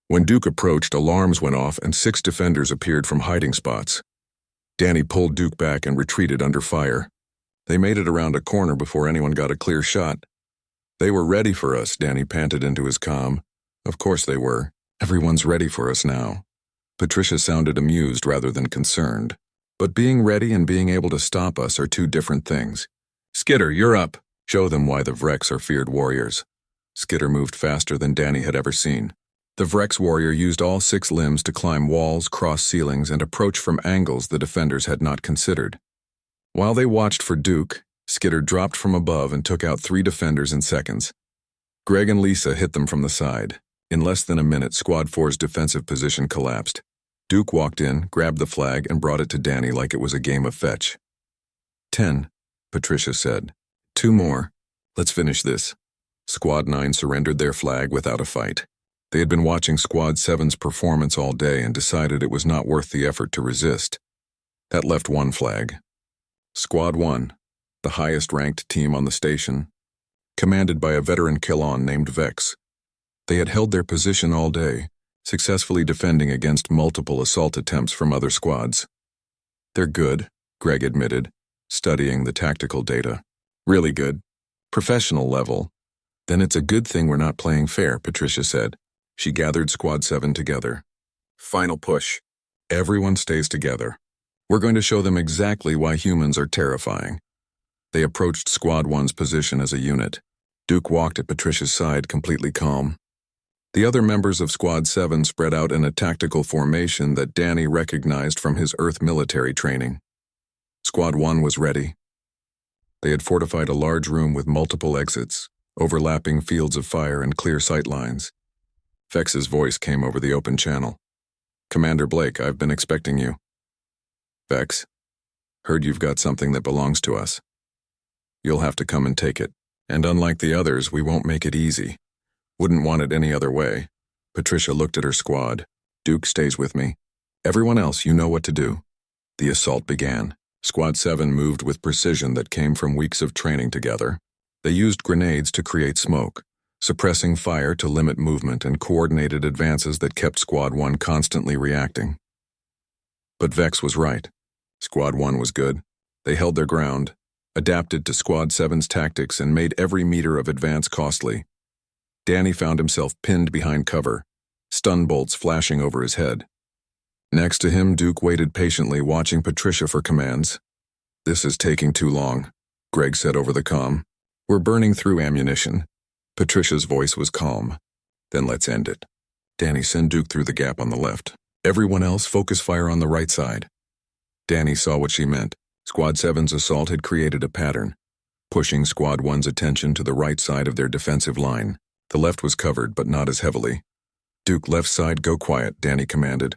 When Duke approached, alarms went off and 6 defenders appeared from hiding spots. Danny pulled Duke back and retreated under fire. They made it around a corner before anyone got a clear shot. They were ready for us, Danny panted into his comm. Of course they were. Everyone's ready for us now. Patricia sounded amused rather than concerned. But being ready and being able to stop us are 2 different things. Skitter, you're up. Show them why the Vrex are feared warriors. Skitter moved faster than Danny had ever seen. The Vrex warrior used all 6 limbs to climb walls, cross ceilings, and approach from angles the defenders had not considered. While they watched for Duke, Skitter dropped from above and took out 3 defenders in seconds. Greg and Lisa hit them from the side. In less than a minute, Squad 4's defensive position collapsed. Duke walked in, grabbed the flag, and brought it to Danny like it was a game of fetch. 10, Patricia said. 2 more. Let's finish this. Squad 9 surrendered their flag without a fight. They had been watching Squad 7's performance all day and decided it was not worth the effort to resist. That left 1 flag. Squad 1, the highest-ranked team on the station, commanded by a veteran kill-on named Vex. They had held their position all day, successfully defending against multiple assault attempts from other squads. They're good, Greg admitted, studying the tactical data. Really good. Professional level. Then it's a good thing we're not playing fair, Patricia said. She gathered Squad 7 together. Final push. Everyone stays together. We're going to show them exactly why humans are terrifying. They approached Squad 1's position as a unit. Duke walked at Patricia's side, completely calm. The other members of Squad 7 spread out in a tactical formation that Danny recognized from his Earth military training. Squad 1 was ready. They had fortified a large room with multiple exits, overlapping fields of fire and clear sight lines. Vex's voice came over the open channel. "Commander Blake, I've been expecting you." "Vex, heard you've got something that belongs to us. You'll have to come and take it. And unlike the others, we won't make it easy. Wouldn't want it any other way." Patricia looked at her squad. "Duke stays with me. Everyone else, you know what to do." The assault began. Squad 7 moved with precision that came from weeks of training together. They used grenades to create smoke, suppressing fire to limit movement, and coordinated advances that kept Squad 1 constantly reacting. But Vex was right. Squad 1 was good. They held their ground, adapted to Squad 7's tactics, and made every meter of advance costly. Danny found himself pinned behind cover, stun bolts flashing over his head. Next to him, Duke waited patiently, watching Patricia for commands. "This is taking too long," Greg said over the comm. "We're burning through ammunition." Patricia's voice was calm. "Then let's end it. Danny, send Duke through the gap on the left. Everyone else, focus fire on the right side." Danny saw what she meant. Squad 7's assault had created a pattern, pushing Squad 1's attention to the right side of their defensive line. The left was covered, but not as heavily. "Duke, left side, go quiet," Danny commanded.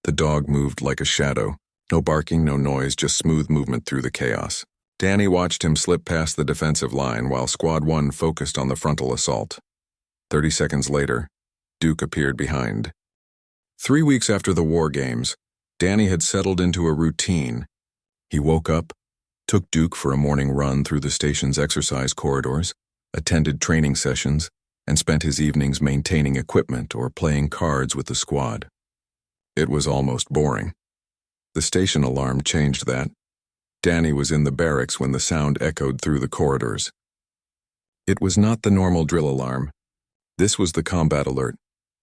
The dog moved like a shadow. No barking, no noise, just smooth movement through the chaos. Danny watched him slip past the defensive line while Squad 1 focused on the frontal assault. 30 seconds later, Duke appeared behind. 3 weeks after the War Games, Danny had settled into a routine. He woke up, took Duke for a morning run through the station's exercise corridors, attended training sessions, and spent his evenings maintaining equipment or playing cards with the squad. It was almost boring. The station alarm changed that. Danny was in the barracks when the sound echoed through the corridors. It was not the normal drill alarm. This was the combat alert,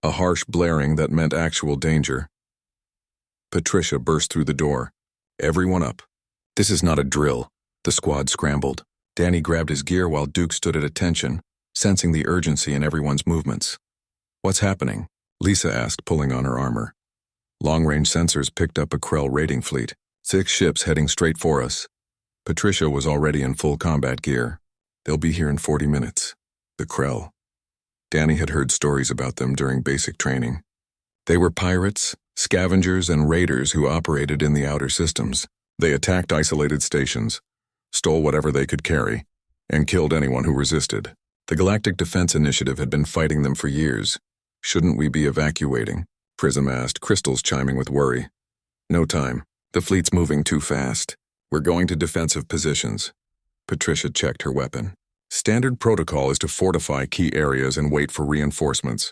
a harsh blaring that meant actual danger. Patricia burst through the door. "Everyone up. This is not a drill." The squad scrambled. Danny grabbed his gear while Duke stood at attention, sensing the urgency in everyone's movements. "What's happening?" Lisa asked, pulling on her armor. Long-range sensors picked up a Krell raiding fleet, 6 ships heading straight for us. Patricia was already in full combat gear. "They'll be here in 40 minutes. The Krell." Danny had heard stories about them during basic training. They were pirates, scavengers, and raiders who operated in the outer systems. They attacked isolated stations, stole whatever they could carry, and killed anyone who resisted. The Galactic Defense Initiative had been fighting them for years. "Shouldn't we be evacuating?" Prism asked, crystals chiming with worry. "No time. The fleet's moving too fast. We're going to defensive positions." Patricia checked her weapon. "Standard protocol is to fortify key areas and wait for reinforcements."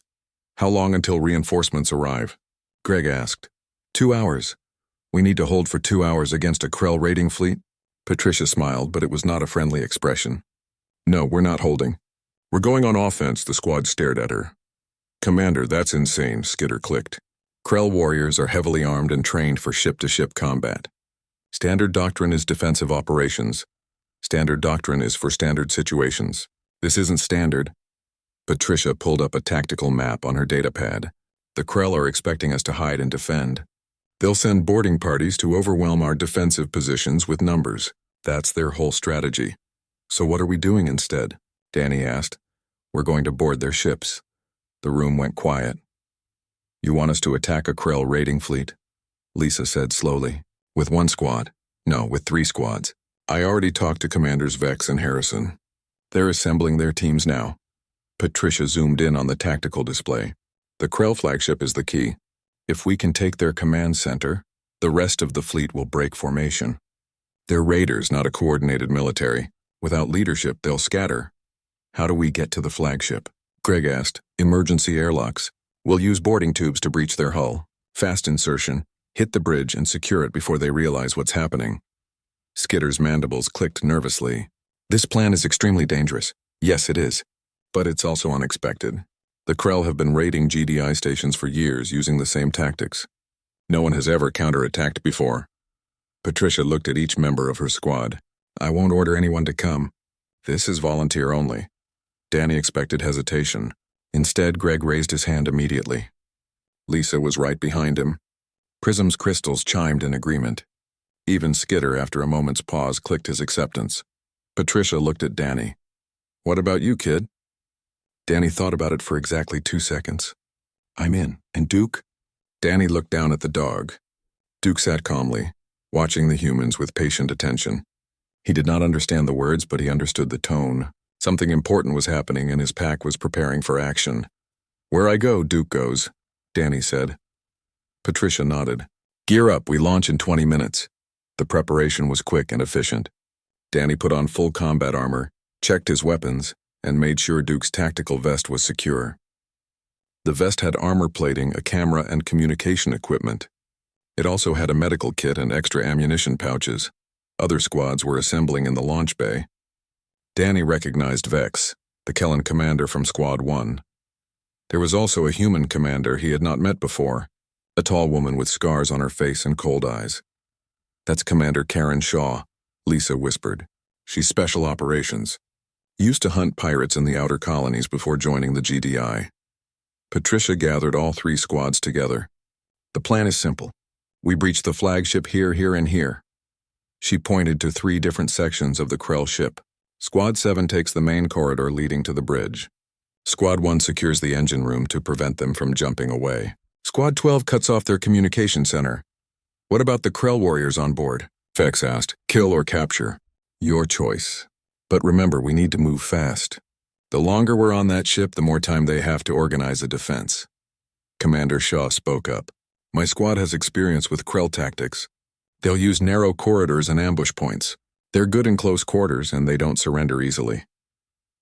"How long until reinforcements arrive?" Greg asked. 2 hours. "We need to hold for 2 hours against a Krell raiding fleet?" Patricia smiled, but it was not a friendly expression. "No, we're not holding. We're going on offense." The squad stared at her. "Commander, that's insane," Skitter clicked. "Krell warriors are heavily armed and trained for ship-to-ship combat. Standard doctrine is defensive operations. Standard doctrine is for standard situations. This isn't standard." Patricia pulled up a tactical map on her datapad. "The Krell are expecting us to hide and defend. They'll send boarding parties to overwhelm our defensive positions with numbers. That's their whole strategy." "So what are we doing instead?" Danny asked. "We're going to board their ships." The room went quiet. "You want us to attack a Krell raiding fleet?" Lisa said slowly. "With 1 squad? No, with 3 squads. I already talked to Commanders Vex and Harrison. They're assembling their teams now." Patricia zoomed in on the tactical display. "The Krell flagship is the key. If we can take their command center, the rest of the fleet will break formation. They're raiders, not a coordinated military. Without leadership, they'll scatter." "How do we get to the flagship?" Greg asked. "Emergency airlocks. We'll use boarding tubes to breach their hull. Fast insertion, hit the bridge and secure it before they realize what's happening." Skitter's mandibles clicked nervously. "This plan is extremely dangerous." "Yes, it is. But it's also unexpected. The Krell have been raiding GDI stations for years using the same tactics. No one has ever counterattacked before." Patricia looked at each member of her squad. "I won't order anyone to come. This is volunteer only." Danny expected hesitation. Instead, Greg raised his hand immediately. Lisa was right behind him. Prism's crystals chimed in agreement. Even Skitter, after a moment's pause, clicked his acceptance. Patricia looked at Danny. "What about you, kid?" Danny thought about it for exactly 2 seconds. "I'm in. And Duke?" Danny looked down at the dog. Duke sat calmly, watching the humans with patient attention. He did not understand the words, but he understood the tone. Something important was happening, and his pack was preparing for action. "Where I go, Duke goes," Danny said. Patricia nodded. "Gear up, we launch in 20 minutes. The preparation was quick and efficient. Danny put on full combat armor, checked his weapons, and made sure Duke's tactical vest was secure. The vest had armor plating, a camera, and communication equipment. It also had a medical kit and extra ammunition pouches. Other squads were assembling in the launch bay. Danny recognized Vex, the Kellen commander from Squad 1. There was also a human commander he had not met before, a tall woman with scars on her face and cold eyes. "That's Commander Karen Shaw," Lisa whispered. "She's special operations. Used to hunt pirates in the outer colonies before joining the GDI. Patricia gathered all 3 squads together. "The plan is simple. We breach the flagship here, here, and here." She pointed to 3 different sections of the Krell ship. Squad 7 takes the main corridor leading to the bridge. Squad 1 secures the engine room to prevent them from jumping away. Squad 12 cuts off their communication center. "What about the Krell warriors on board?" Vex asked. "Kill or capture? Your choice. But remember, we need to move fast. The longer we're on that ship, the more time they have to organize a defense." Commander Shaw spoke up. "My squad has experience with Krell tactics. They'll use narrow corridors and ambush points. They're good in close quarters, and they don't surrender easily."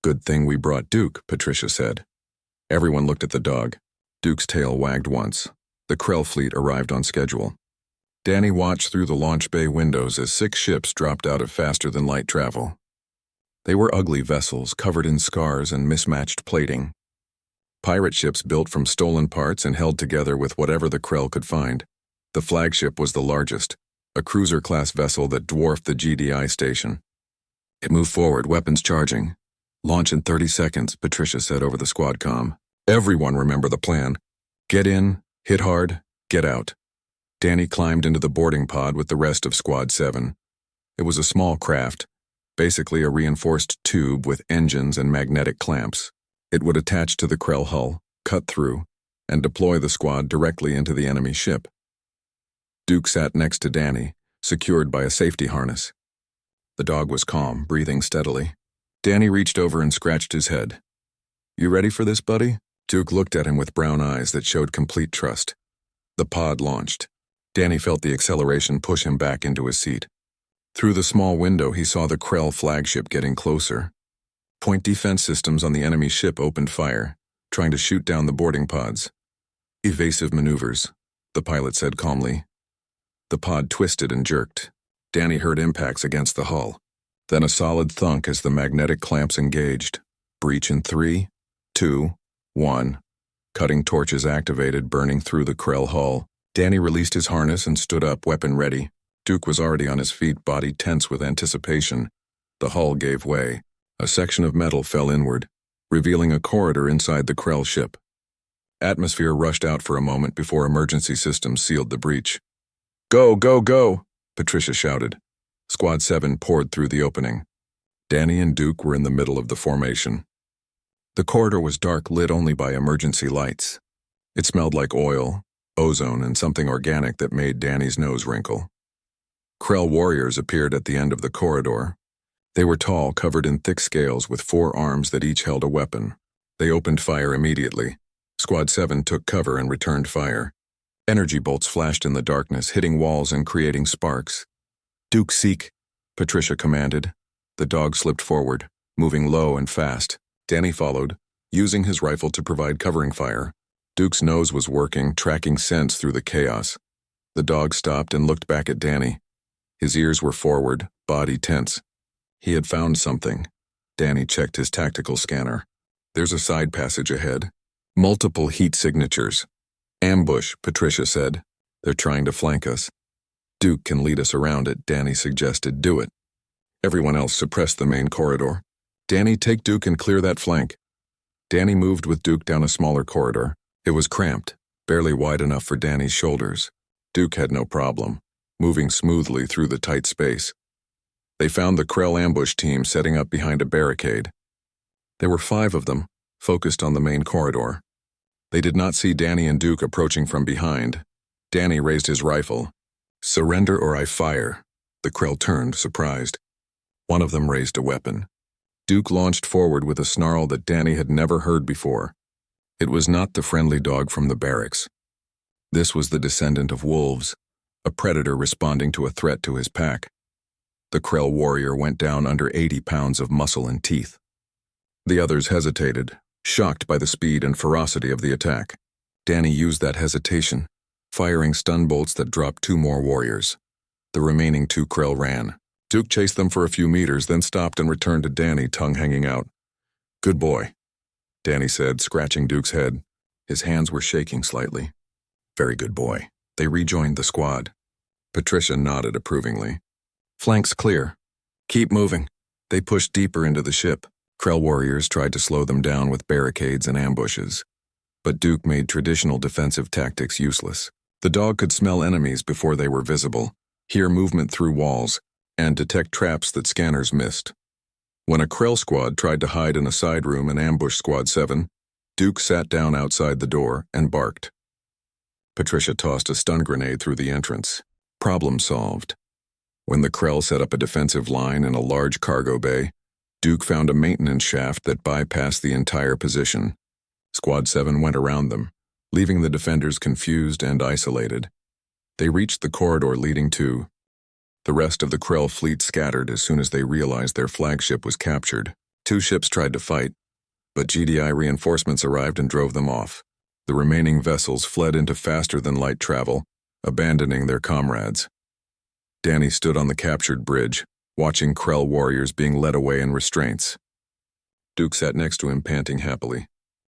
"Good thing we brought Duke," Patricia said. Everyone looked at the dog. Duke's tail wagged once. The Krell fleet arrived on schedule. Danny watched through the launch bay windows as 6 ships dropped out of faster-than-light travel. They were ugly vessels, covered in scars and mismatched plating. Pirate ships built from stolen parts and held together with whatever the Krell could find. The flagship was the largest, a cruiser-class vessel that dwarfed the GDI station. It moved forward, weapons charging. "Launch in 30 seconds, Patricia said over the squad comm. "Everyone remember the plan. Get in, hit hard, get out." Danny climbed into the boarding pod with the rest of Squad 7. It was a small craft, basically a reinforced tube with engines and magnetic clamps. It would attach to the Krell hull, cut through, and deploy the squad directly into the enemy ship. Duke sat next to Danny, secured by a safety harness. The dog was calm, breathing steadily. Danny reached over and scratched his head. "You ready for this, buddy?" Duke looked at him with brown eyes that showed complete trust. The pod launched. Danny felt the acceleration push him back into his seat. Through the small window, he saw the Krell flagship getting closer. Point defense systems on the enemy ship opened fire, trying to shoot down the boarding pods. "Evasive maneuvers," the pilot said calmly. The pod twisted and jerked. Danny heard impacts against the hull. Then a solid thunk as the magnetic clamps engaged. Breach in 3, 2, 1. Cutting torches activated, burning through the Krell hull. Danny released his harness and stood up, weapon ready. Duke was already on his feet, body tense with anticipation. The hull gave way. A section of metal fell inward, revealing a corridor inside the Krell ship. Atmosphere rushed out for a moment before emergency systems sealed the breach. "Go, go, go!" Patricia shouted. Squad 7 poured through the opening. Danny and Duke were in the middle of the formation. The corridor was dark, lit only by emergency lights. It smelled like oil, ozone, and something organic that made Danny's nose wrinkle. Krell warriors appeared at the end of the corridor. They were tall, covered in thick scales with 4 arms that each held a weapon. They opened fire immediately. Squad 7 took cover and returned fire. Energy bolts flashed in the darkness, hitting walls and creating sparks. "Duke, seek," Patricia commanded. The dog slipped forward, moving low and fast. Danny followed, using his rifle to provide covering fire. Duke's nose was working, tracking scents through the chaos. The dog stopped and looked back at Danny. His ears were forward, body tense. He had found something. Danny checked his tactical scanner. "There's a side passage ahead. Multiple heat signatures." "Ambush," Patricia said. "They're trying to flank us." "Duke can lead us around it," Danny suggested. "Do it." Everyone else suppressed the main corridor. "Danny, take Duke and clear that flank." Danny moved with Duke down a smaller corridor. It was cramped, barely wide enough for Danny's shoulders. Duke had no problem, moving smoothly through the tight space. They found the Krell ambush team setting up behind a barricade. There were 5 of them, focused on the main corridor. They did not see Danny and Duke approaching from behind. Danny raised his rifle. "Surrender or I fire." The Krell turned, surprised. One of them raised a weapon. Duke launched forward with a snarl that Danny had never heard before. It was not the friendly dog from the barracks. This was the descendant of wolves, a predator responding to a threat to his pack. The Krell warrior went down under 80 pounds of muscle and teeth. The others hesitated, shocked by the speed and ferocity of the attack. Danny used that hesitation, firing stun bolts that dropped 2 more warriors. The remaining 2 Krell ran. Duke chased them for a few meters, then stopped and returned to Danny, tongue hanging out. "Good boy," Danny said, scratching Duke's head. His hands were shaking slightly. "Very good boy." They rejoined the squad. Patricia nodded approvingly. "Flanks clear. Keep moving." They pushed deeper into the ship. Krell warriors tried to slow them down with barricades and ambushes. But Duke made traditional defensive tactics useless. The dog could smell enemies before they were visible, hear movement through walls, and detect traps that scanners missed. When a Krell squad tried to hide in a side room and ambush Squad 7, Duke sat down outside the door and barked. Patricia tossed a stun grenade through the entrance. Problem solved. When the Krell set up a defensive line in a large cargo bay, Duke found a maintenance shaft that bypassed the entire position. Squad 7 went around them, leaving the defenders confused and isolated. They reached the corridor leading to. The rest of the Krell fleet scattered as soon as they realized their flagship was captured. 2 ships tried to fight, but GDI reinforcements arrived and drove them off. The remaining vessels fled into faster-than-light travel, abandoning their comrades. Danny stood on the captured bridge, watching Krell warriors being led away in restraints. Duke sat next to him, panting happily.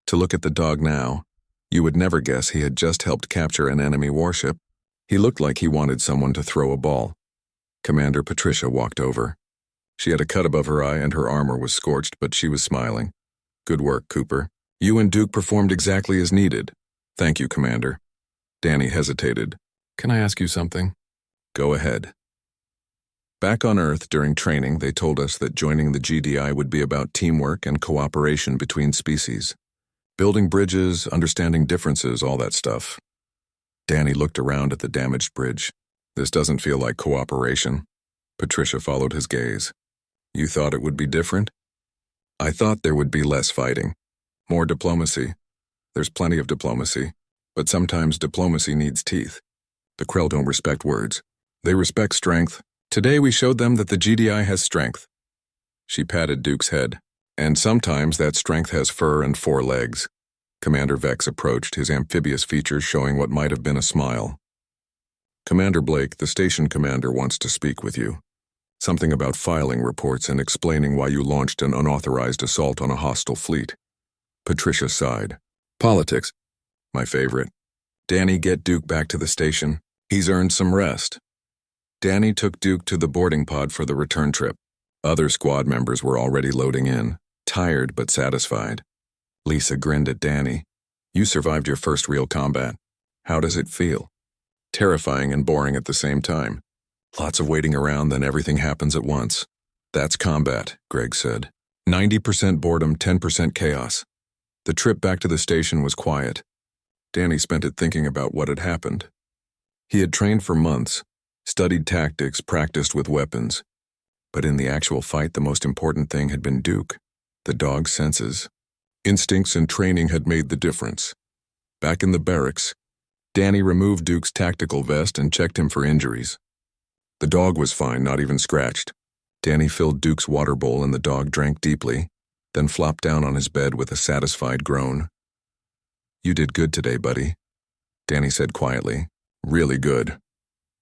To look at the dog now, you would never guess he had just helped capture an enemy warship. He looked like he wanted someone to throw a ball. Commander Patricia walked over. She had a cut above her eye and her armor was scorched, but she was smiling. "Good work, Cooper. You and Duke performed exactly as needed." "Thank you, Commander." Danny hesitated. "Can I ask you something?" "Go ahead." Back on Earth during training, they told us that joining the GDI would be about teamwork and cooperation between species. Building bridges, understanding differences, all that stuff. Danny looked around at the damaged bridge. "This doesn't feel like cooperation." Patricia followed his gaze. "You thought it would be different?" "I thought there would be less fighting. More diplomacy. There's plenty of diplomacy, but sometimes diplomacy needs teeth. The Krell don't respect words. They respect strength. Today we showed them that the GDI has strength." She patted Duke's head. "And sometimes that strength has fur and 4 legs." Commander Vex approached, his amphibious features showing what might have been a smile. "Commander Blake, the station commander wants to speak with you. Something about filing reports and explaining why you launched an unauthorized assault on a hostile fleet." Patricia sighed. "Politics. My favorite. Danny, get Duke back to the station. He's earned some rest." Danny took Duke to the boarding pod for the return trip. Other squad members were already loading in, tired but satisfied. Lisa grinned at Danny. "You survived your first real combat. How does it feel?" "Terrifying and boring at the same time. Lots of waiting around, then everything happens at once." "That's combat," Greg said. 90% boredom, 10% chaos." The trip back to the station was quiet. Danny spent it thinking about what had happened. He had trained for months, studied tactics, practiced with weapons. But in the actual fight, the most important thing had been Duke, the dog's senses. Instincts and training had made the difference. Back in the barracks, Danny removed Duke's tactical vest and checked him for injuries. The dog was fine, not even scratched. Danny filled Duke's water bowl and the dog drank deeply, then flopped down on his bed with a satisfied groan. "You did good today, buddy," Danny said quietly. "Really good."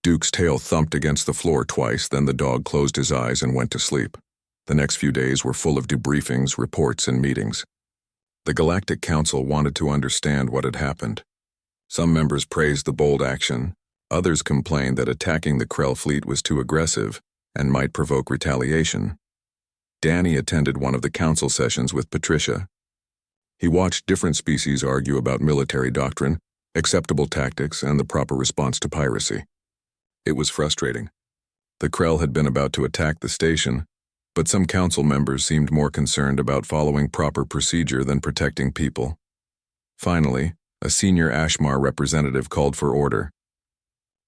Duke's tail thumped against the floor twice, then the dog closed his eyes and went to sleep. The next few days were full of debriefings, reports, and meetings. The Galactic Council wanted to understand what had happened. Some members praised the bold action. Others complained that attacking the Krell fleet was too aggressive and might provoke retaliation. Danny attended one of the council sessions with Patricia. He watched different species argue about military doctrine, acceptable tactics, and the proper response to piracy. It was frustrating. The Krell had been about to attack the station, but some council members seemed more concerned about following proper procedure than protecting people. Finally, a senior Ashmar representative called for order.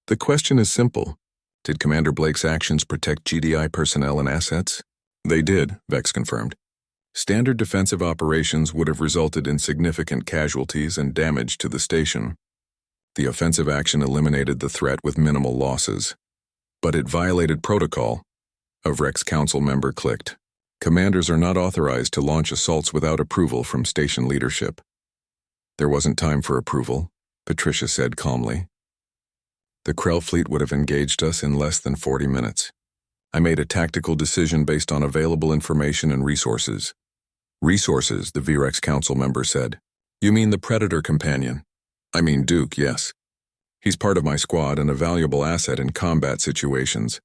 The question is simple. Did Commander Blake's actions protect GDI personnel and assets? They did, Vex confirmed. Standard defensive operations would have resulted in significant casualties and damage to the station. The offensive action eliminated the threat with minimal losses. But it violated protocol. A Vrex council member clicked. Commanders are not authorized to launch assaults without approval from station leadership. There wasn't time for approval, Patricia said calmly. The Krell fleet would have engaged us in less than 40 minutes. I made a tactical decision based on available information and resources. Resources, the VREX council member said. You mean the Predator companion? I mean Duke, yes. He's part of my squad and a valuable asset in combat situations.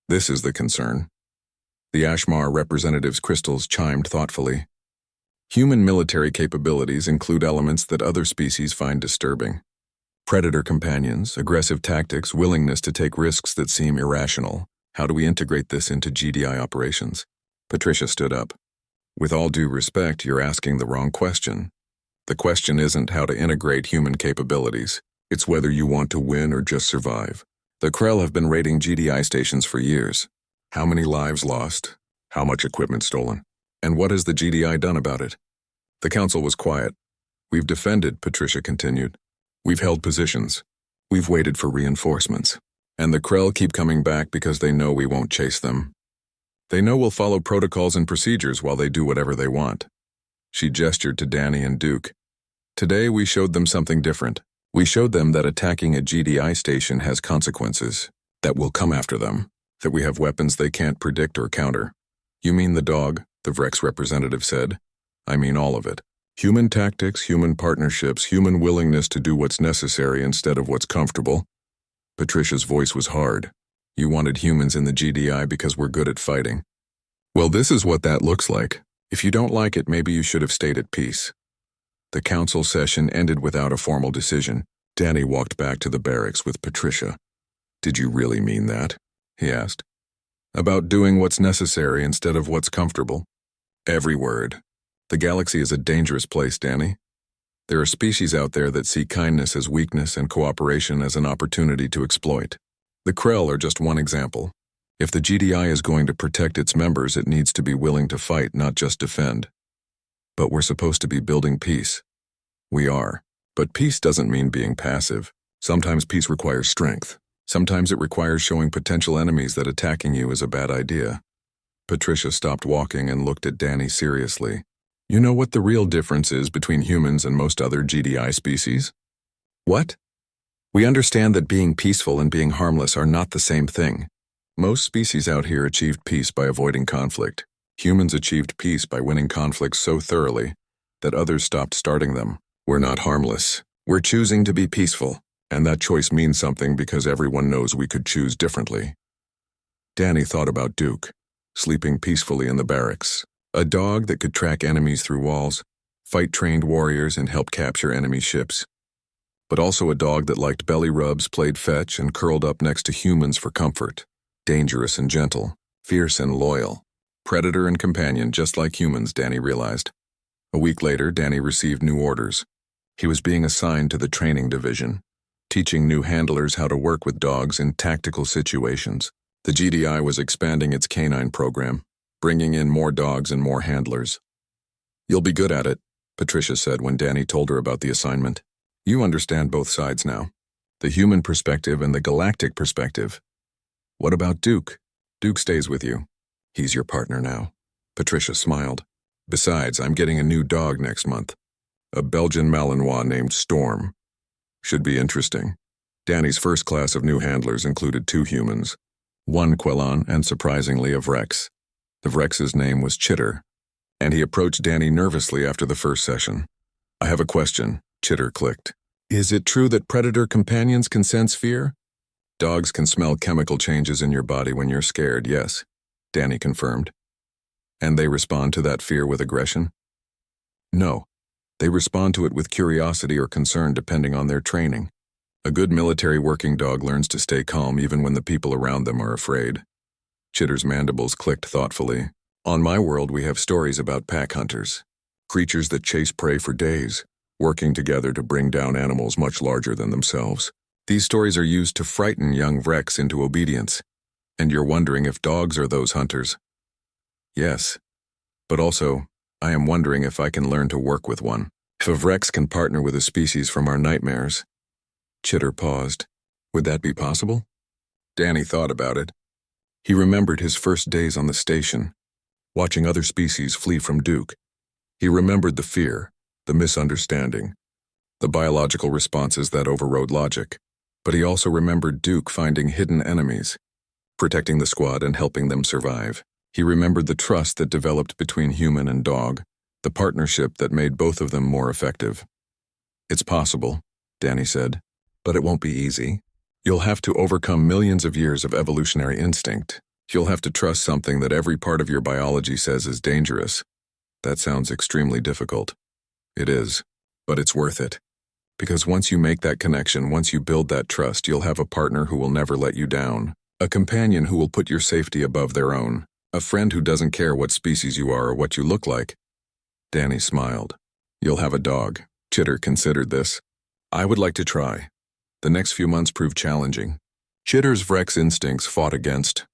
This is the concern. The Ashmar representative's crystals chimed thoughtfully. Human military capabilities include elements that other species find disturbing. Predator companions, aggressive tactics, willingness to take risks that seem irrational. How do we integrate this into GDI operations? Patricia stood up. With all due respect, you're asking the wrong question. The question isn't how to integrate human capabilities. It's whether you want to win or just survive. The Krell have been raiding GDI stations for years. How many lives lost? How much equipment stolen? And what has the GDI done about it? The council was quiet. We've defended, Patricia continued. We've held positions. We've waited for reinforcements. And the Krell keep coming back because they know we won't chase them. They know we'll follow protocols and procedures while they do whatever they want. She gestured to Danny and Duke. Today we showed them something different. We showed them that attacking a GDI station has consequences, that will come after them, that we have weapons they can't predict or counter. You mean the dog, the Vrex representative said. I mean all of it. Human tactics, human partnerships, human willingness to do what's necessary instead of what's comfortable. Patricia's voice was hard. You wanted humans in the GDI because we're good at fighting. Well, this is what that looks like. If you don't like it, maybe you should have stayed at peace. The council session ended without a formal decision. Danny walked back to the barracks with Patricia. Did you really mean that? He asked. About doing what's necessary instead of what's comfortable. Every word. The galaxy is a dangerous place, Danny. There are species out there that see kindness as weakness and cooperation as an opportunity to exploit. The Krell are just one example. If the GDI is going to protect its members, it needs to be willing to fight, not just defend. But we're supposed to be building peace. We are. But peace doesn't mean being passive. Sometimes peace requires strength. Sometimes it requires showing potential enemies that attacking you is a bad idea. Patricia stopped walking and looked at Danny seriously. You know what the real difference is between humans and most other GDI species? What? We understand that being peaceful and being harmless are not the same thing. Most species out here achieved peace by avoiding conflict. Humans achieved peace by winning conflicts so thoroughly that others stopped starting them. We're not harmless. We're choosing to be peaceful, and that choice means something because everyone knows we could choose differently. Danny thought about Duke, sleeping peacefully in the barracks. A dog that could track enemies through walls, fight trained warriors, and help capture enemy ships. But also a dog that liked belly rubs, played fetch, and curled up next to humans for comfort. Dangerous and gentle, fierce and loyal. Predator and companion, just like humans, Danny realized. A week later, Danny received new orders. He was being assigned to the training division, teaching new handlers how to work with dogs in tactical situations. The GDI was expanding its canine program, bringing in more dogs and more handlers. You'll be good at it, Patricia said when Danny told her about the assignment. You understand both sides now, the human perspective and the galactic perspective. What about Duke? Duke stays with you. He's your partner now. Patricia smiled. Besides, I'm getting a new dog next month. A Belgian Malinois named Storm. Should be interesting. Danny's first class of new handlers included 2 humans. 1 Quelon and, surprisingly, a Vrex. The Vrex's name was Chitter, and he approached Danny nervously after the first session. I have a question, Chitter clicked. Is it true that predator companions can sense fear? Dogs can smell chemical changes in your body when you're scared, yes, Danny confirmed. And they respond to that fear with aggression? No, They respond to it with curiosity or concern depending on their training. A good military working dog learns to stay calm even when the people around them are afraid. Chitter's mandibles clicked thoughtfully. On my world, we have stories about pack hunters, creatures that chase prey for days, working together to bring down animals much larger than themselves. These stories are used to frighten young Vrex into obedience. And you're wondering if dogs are those hunters? Yes. But also, I am wondering if I can learn to work with one. If a Vrex can partner with a species from our nightmares. Chitter paused. Would that be possible? Danny thought about it. He remembered his first days on the station, watching other species flee from Duke. He remembered the fear, the misunderstanding, the biological responses that overrode logic. But he also remembered Duke finding hidden enemies, protecting the squad and helping them survive. He remembered the trust that developed between human and dog, the partnership that made both of them more effective. It's possible, Danny said, but it won't be easy. You'll have to overcome millions of years of evolutionary instinct. You'll have to trust something that every part of your biology says is dangerous. That sounds extremely difficult. It is, but it's worth it. Because once you make that connection, once you build that trust, you'll have a partner who will never let you down. A companion who will put your safety above their own. A friend who doesn't care what species you are or what you look like. Danny smiled. You'll have a dog. Chitter considered this. I would like to try. The next few months proved challenging. Chitter's Vrex instincts fought against